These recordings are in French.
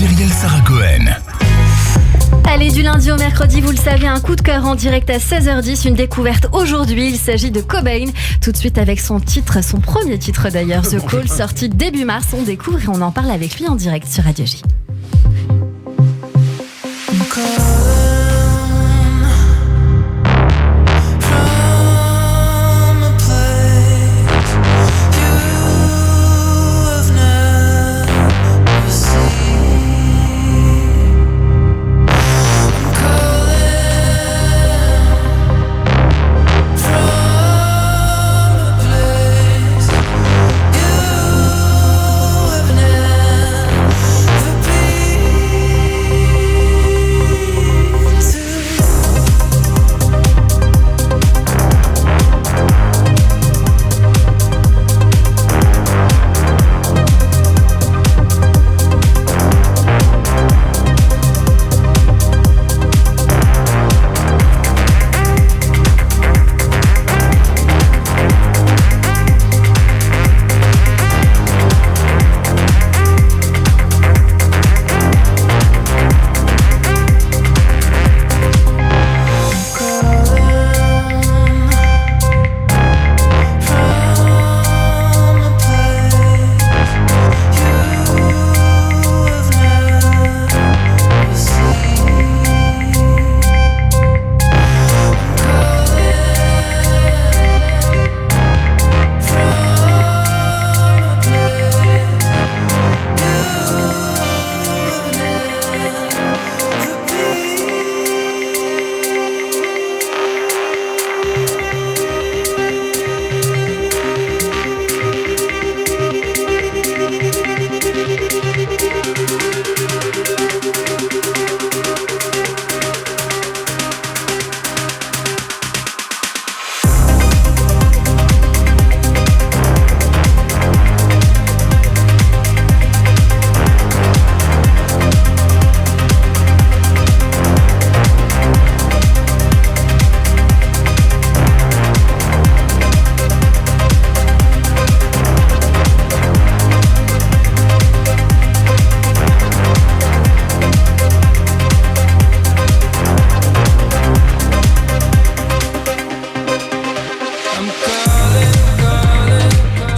Cyrielle Sarah Cohen. Allez, du lundi au mercredi, vous le savez, un coup de cœur en direct à 16h10, une découverte aujourd'hui. Il s'agit de Cobain. Tout de suite avec son premier titre d'ailleurs, The Call, sorti début mars. On découvre et on en parle avec lui en direct sur Radio J.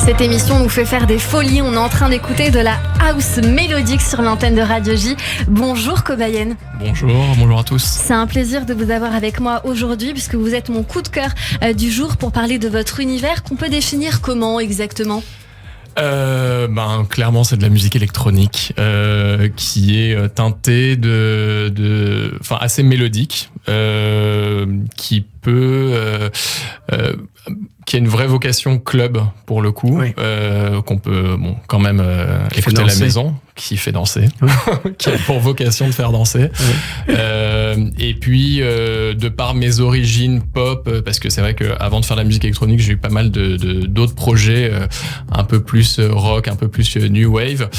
Cette émission nous fait faire des folies. On est en train d'écouter de la house mélodique sur l'antenne de Radio J. Bonjour Cobain. Bonjour à tous. C'est un plaisir de vous avoir avec moi aujourd'hui puisque vous êtes mon coup de cœur du jour pour parler de votre univers qu'on peut définir comment exactement ? Clairement c'est de la musique électronique qui est teintée assez mélodique, qui a une vraie vocation club pour le coup, oui. Qu'on peut quand même écouter à la maison, qui fait danser, oui. Qui a pour vocation de faire danser. Oui. Et puis de par mes origines pop, parce que c'est vrai qu'avant de faire de la musique électronique, j'ai eu pas mal d'autres projets un peu plus rock, un peu plus new wave.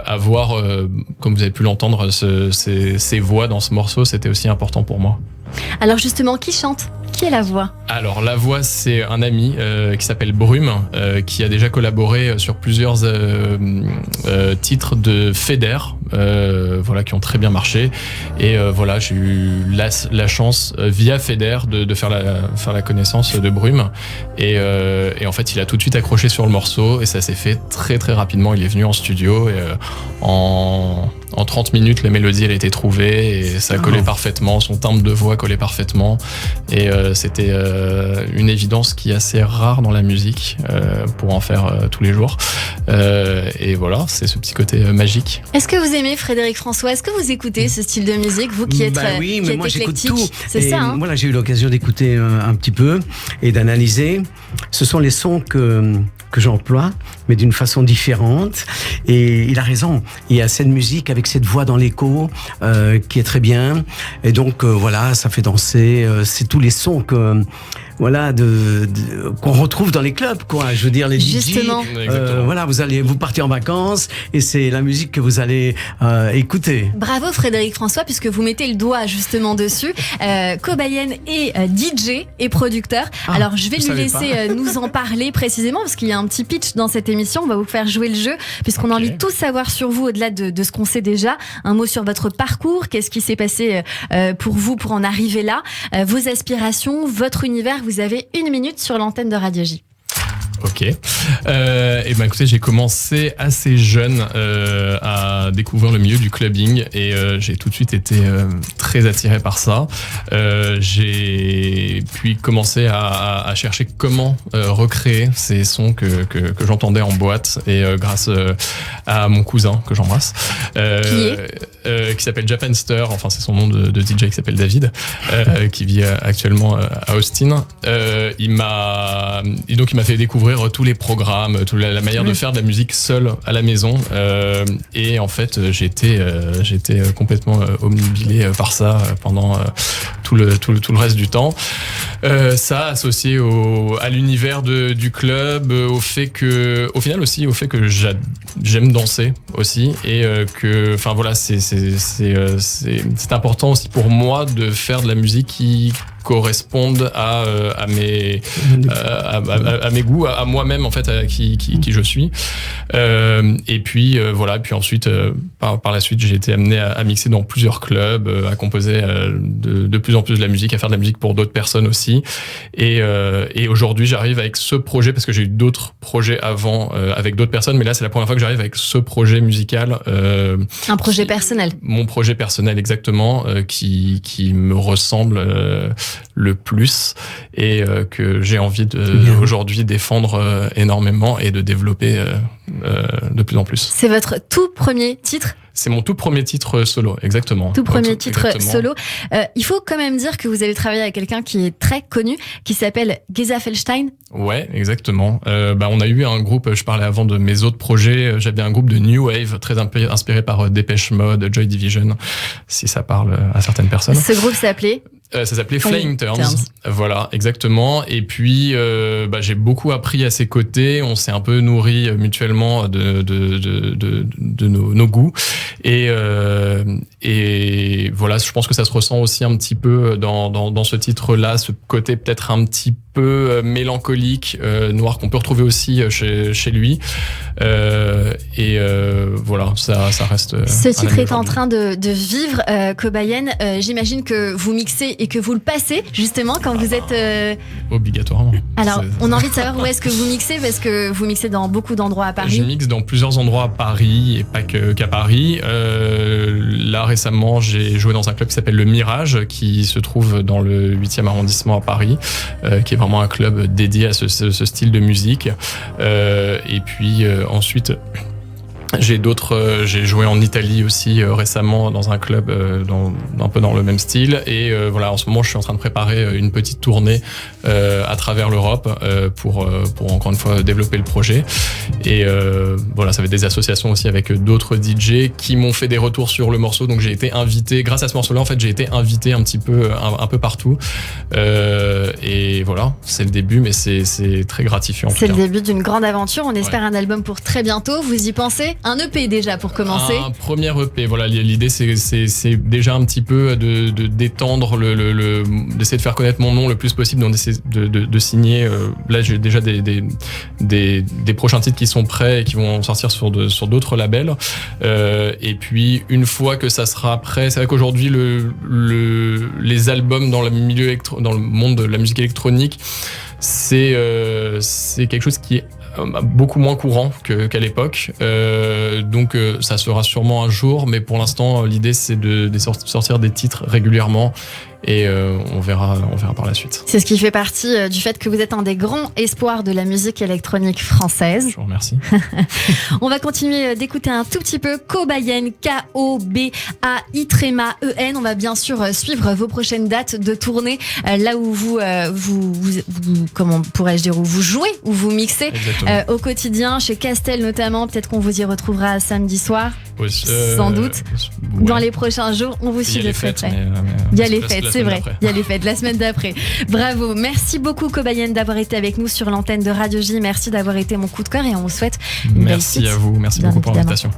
Avoir, comme vous avez pu l'entendre, ces voix dans ce morceau, c'était aussi important pour moi. Alors justement, qui chante ? Qui est la voix ? Alors la voix, c'est un ami qui s'appelle Brume, qui a déjà collaboré sur plusieurs titres de Feder, qui ont très bien marché. Et j'ai eu la chance via Feder de faire la connaissance de Brume. Et en fait, il a tout de suite accroché sur le morceau et ça s'est fait très très rapidement. Il est venu en studio et en 30 minutes, la mélodie elle a été trouvée et ça collait parfaitement. Son timbre de voix collait parfaitement et c'était une évidence qui est assez rare dans la musique pour en faire tous les jours. Et voilà, c'est ce petit côté magique. Est-ce que vous aimez Frédéric François ? Est-ce que vous écoutez ce style de musique, vous qui êtes oui, mais moi j'écoute tout. C'est ça, hein ? Voilà, j'ai eu l'occasion d'écouter un petit peu et d'analyser. Ce sont les sons que j'emploie, mais d'une façon différente. Et il a raison. Il y a cette musique avec cette voix dans l'écho qui est très bien. Et donc ça fait danser. C'est tous les sons qu'on retrouve dans les clubs, quoi. Je veux dire, les DJ. Vous partez en vacances et c'est la musique que vous allez écouter. Bravo Frédéric François, puisque vous mettez le doigt justement dessus. Cobain est DJ et producteur. Alors je vais lui laisser nous en parler précisément, parce qu'il y a un petit pitch dans cette émission. émission. On va vous faire jouer le jeu puisqu'on a envie de tout savoir sur vous au-delà de ce qu'on sait déjà. Un mot sur votre parcours, qu'est-ce qui s'est passé pour vous pour en arriver là, vos aspirations, votre univers. Vous avez 1 minute sur l'antenne de Radio J. Ok. Et ben écoutez, j'ai commencé assez jeune à découvrir le milieu du clubbing et j'ai tout de suite été très attiré par ça. J'ai puis commencé à chercher comment recréer ces sons que j'entendais en boîte et grâce à mon cousin que j'embrasse, qui s'appelle Japanster. Enfin, c'est son nom de DJ qui s'appelle David, qui vit actuellement à Austin. Il m'a fait découvrir tous les programmes, la manière de faire de la musique seule à la maison. Et en fait, j'étais complètement omnubilé par ça pendant tout le reste du temps. Ça associé à l'univers du club, au final aussi au fait que j'aime danser aussi et que, enfin voilà, c'est important aussi pour moi de faire de la musique qui correspondent à mes goûts, à moi-même en fait, à qui je suis. Et puis voilà, puis ensuite par la suite j'ai été amené à mixer dans plusieurs clubs, à composer de plus en plus de la musique, à faire de la musique pour d'autres personnes aussi. Et aujourd'hui j'arrive avec ce projet, parce que j'ai eu d'autres projets avant avec d'autres personnes, mais là c'est la première fois que j'arrive avec ce projet musical. Un projet personnel. Mon projet personnel, exactement, qui me ressemble le plus et que j'ai envie aujourd'hui défendre énormément et de développer de plus en plus. C'est votre tout premier titre ? C'est mon tout premier titre solo, exactement. Tout premier titre solo. Il faut quand même dire que vous avez travaillé avec quelqu'un qui est très connu, qui s'appelle Geza Felstein. Ouais, exactement. On a eu un groupe, je parlais avant de mes autres projets, j'avais un groupe de New Wave, très inspiré par Depeche Mode, Joy Division, si ça parle à certaines personnes. Ce groupe s'appelait ça s'appelait Flying Turns. Voilà, exactement. Et puis, j'ai beaucoup appris à ses côtés. On s'est un peu nourri mutuellement de nos goûts. Et voilà, je pense que ça se ressent aussi un petit peu dans ce titre-là, ce côté peut-être un petit peu mélancolique, noir, qu'on peut retrouver aussi chez lui. Voilà, ça reste. Ce titre est en train de vivre, Cobayen. J'imagine que vous mixez et que vous le passez justement quand vous êtes. Obligatoirement. Alors, on a envie de savoir où est-ce que vous mixez, parce que vous mixez dans beaucoup d'endroits à Paris. Je mixe dans plusieurs endroits à Paris et pas qu'à Paris. Là récemment, j'ai joué dans un club qui s'appelle le Mirage, qui se trouve dans le 8e arrondissement à Paris, qui est vraiment un club dédié à ce style de musique. Et puis ensuite, j'ai joué en Italie aussi récemment dans un club un peu dans le même style. Et voilà, en ce moment, je suis en train de préparer une petite tournée à travers l'Europe pour encore une fois développer le projet. Et voilà, ça va être des associations aussi avec d'autres DJ qui m'ont fait des retours sur le morceau. Donc j'ai été invité, grâce à ce morceau-là, en fait, j'ai été invité un petit peu un peu partout. Et voilà, c'est le début, mais c'est très gratifiant. C'est le début d'une grande aventure. On espère un album pour très bientôt. Vous y pensez ? Un EP déjà pour commencer. Un premier EP, voilà, l'idée c'est déjà un petit peu d'étendre d'essayer de faire connaître mon nom le plus possible, donc d'essayer de signer. Là j'ai déjà des prochains titres qui sont prêts et qui vont sortir sur d'autres labels. Et puis une fois que ça sera prêt, c'est vrai qu'aujourd'hui les albums dans le monde de la musique électronique, c'est quelque chose qui est beaucoup moins courant qu'à l'époque, donc ça sera sûrement un jour, mais pour l'instant l'idée c'est de sortir des titres régulièrement et on verra par la suite. C'est ce qui fait partie du fait que vous êtes un des grands espoirs de la musique électronique française. Je vous remercie. On va continuer d'écouter un tout petit peu Cobayen, K-O-B-A-I-N. On va bien sûr suivre vos prochaines dates de tournée, là où vous comment pourrais-je dire, où vous jouez, où vous mixez au quotidien, chez Castel notamment. Peut-être qu'on vous y retrouvera samedi soir. Sans doute. Ouais. Dans les prochains jours, on vous suit de très près. Il y a les fêtes, c'est vrai. Il y a les fêtes la semaine d'après. Bravo. Merci beaucoup, Cobayen, d'avoir été avec nous sur l'antenne de Radio J. Merci d'avoir été mon coup de cœur et on vous souhaite une belle suite. Merci à vous. Merci beaucoup pour l'invitation.